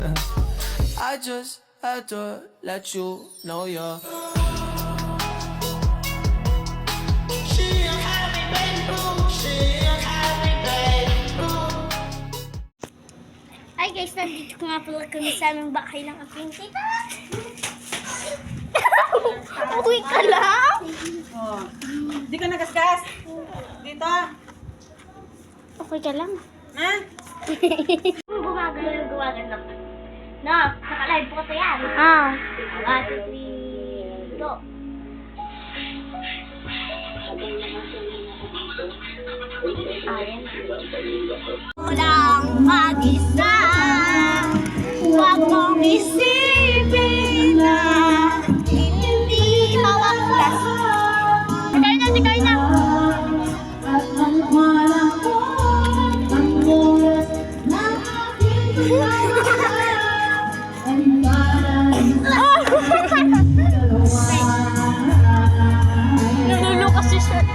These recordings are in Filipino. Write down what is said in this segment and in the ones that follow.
I just had to let you know you're. Hi guys, nandito ko nga pala kami sa aming bahay ng aking tita. Uwi ka lang? Oh. Hindi ka nagasgas. Dito. Okay ka lang. Ha? Gumagal lang. No, naka-live po kasi yan. 1, 2, 3, go. Ayan. Walang mag-isa. Huwag mong isipin na hindi mawaklas. Sigay na. At ang walang ko ang oras ng aking buhay ay parang Nalulukas si Sir.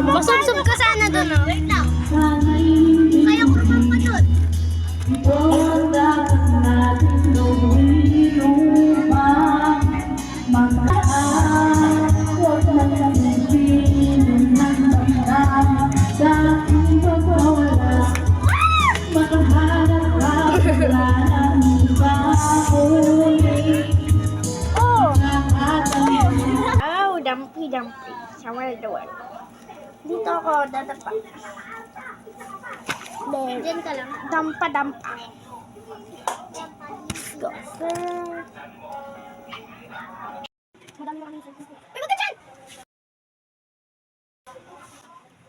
Masubsob ka sana doon, no? Wait lang. Kaya ko naman pa doon. ito ang dapat natin gawin upang makaakot na sabihin ng damdamin sa aking pagkawala. Makahanap ka wala ng iba uli. Oh, dumpy. Somewhere doon. Dito ako dadapa. Diyan ka lang. Dampa. Go. Madami na kami sa sisi. Ay, wag ka dyan!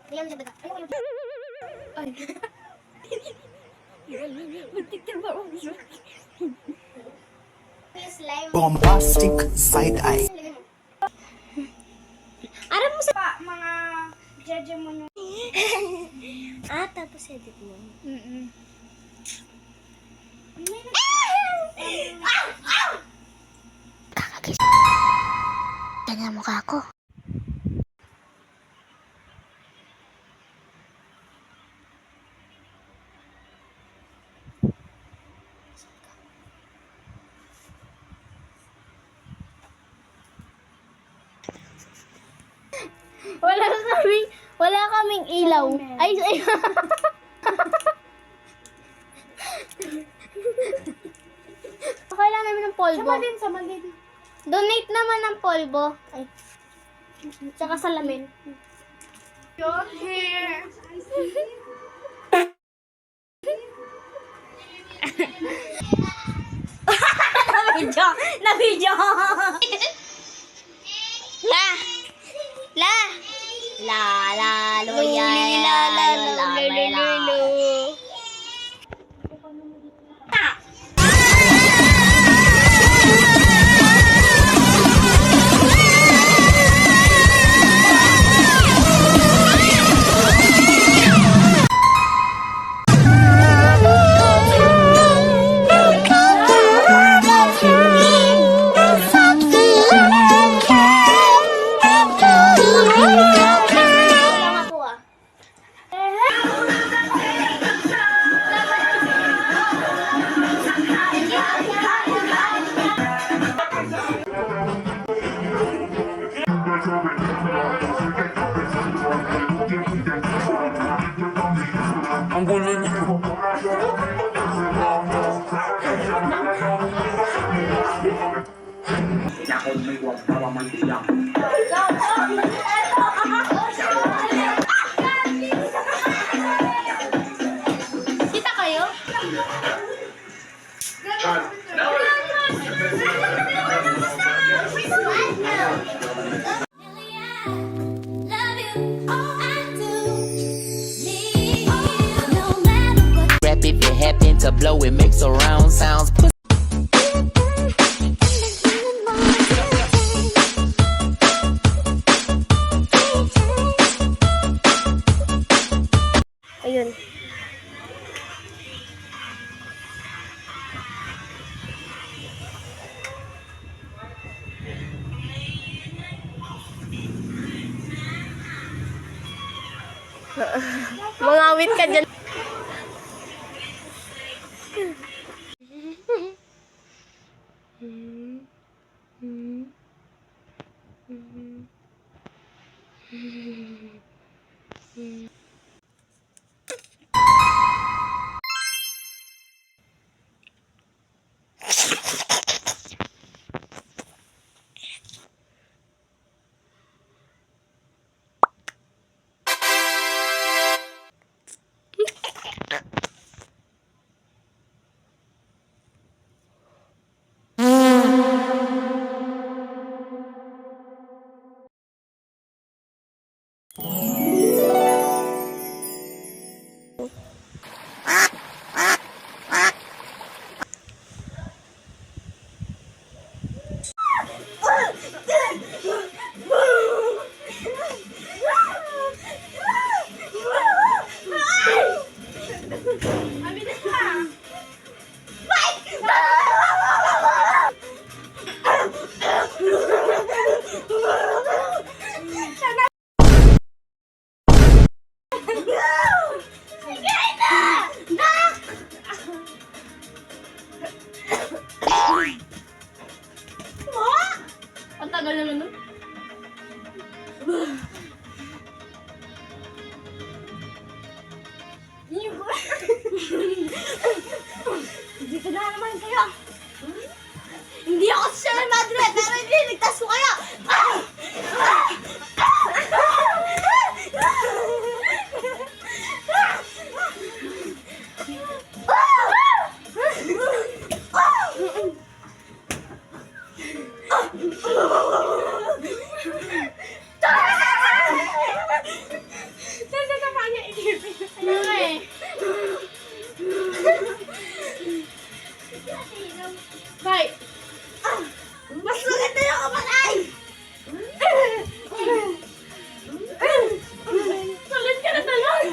Tingnan mo siya daga. Ay. Magtiktir ba ako? Slime. Bombastic side eye. Aram mo sa mga judge mo nung... tapos edit mo. Kakagis. Ganyan mukha ko. Wala kaming ilaw. Ay. Okay lang namin ng polvo. Sama din. Donate naman ng polvo. Ay. Tsaka salamin. You're here. Na video. La lo ya la. Ang gulo niyo. Kita kayo? Rap if it happen to blow, it makes a round sounds. Ayun. Mangawit ka dyan. Ang tagal naman nun. Dito na naman kayo. Hindi ako siya ng madre, pero hindi, ligtas ko kayo. Sasama niya isipin. Ano nga eh. Bye. Mas maganda yung kamatay! Sulit ka na talon!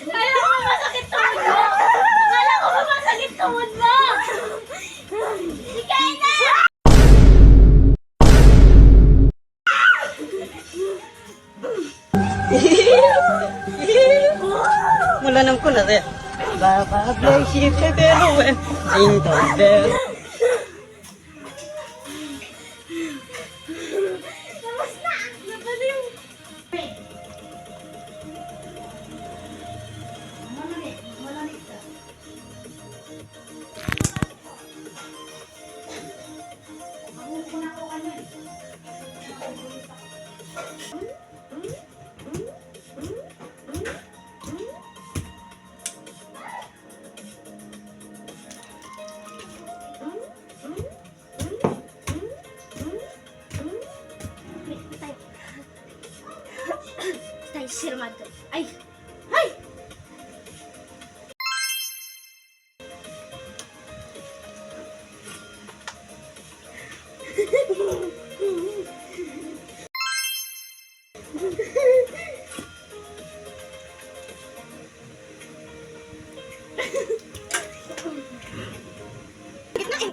Kala ko masakit tuhod mo! Kala ko masakit tuhod mo! Sige na! Mula nang ko na rin. Baba, bless you, pero eh. Into there. Tapos na! Napaliw! Tay, sirmado. Ay! Ay! Gitna eh!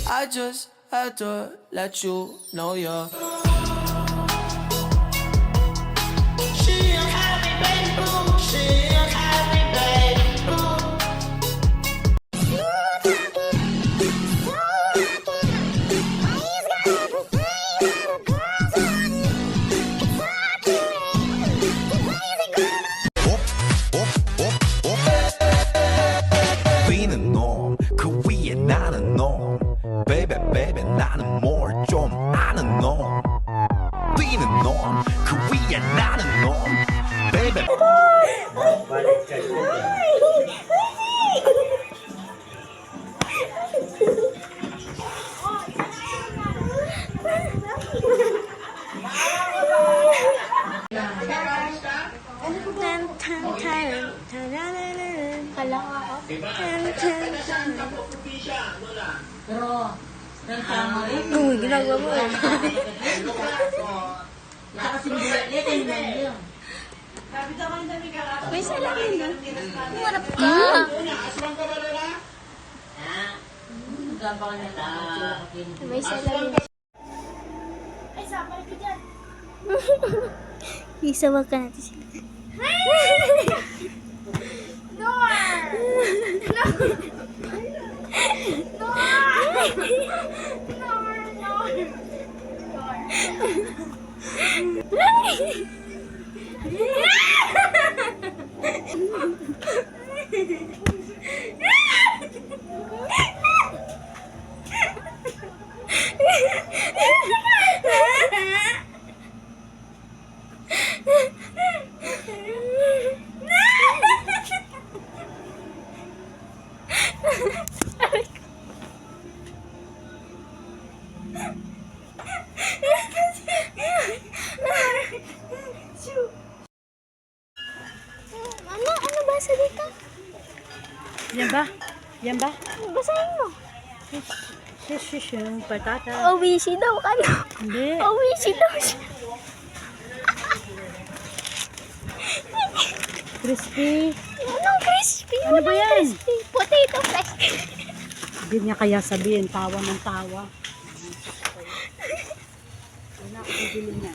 I just had to let you know you're. Being a norm, 그 위에 나는 norm. Baby, baby, 나는 뭘 좀 아는 norm. Being a norm, 위에 나는 놈 baby Kala ko ako. Uy, ginagawa mo eh. May salamin na. Umarap ka. May salamin. Ay, sapal ka dyan. Isawag ka natin sila. Ano basa dito? Yan ba? Yan ba? Basahin mo. Shush, yung patata. Owishi daw ka na. Hindi. Owishi daw siya. Crispy. Anong crispy? Ano ba yan? Crispy. Potato flex. Hindi niya kaya sabihin, tawa ng tawa. Wala ako bibili niya.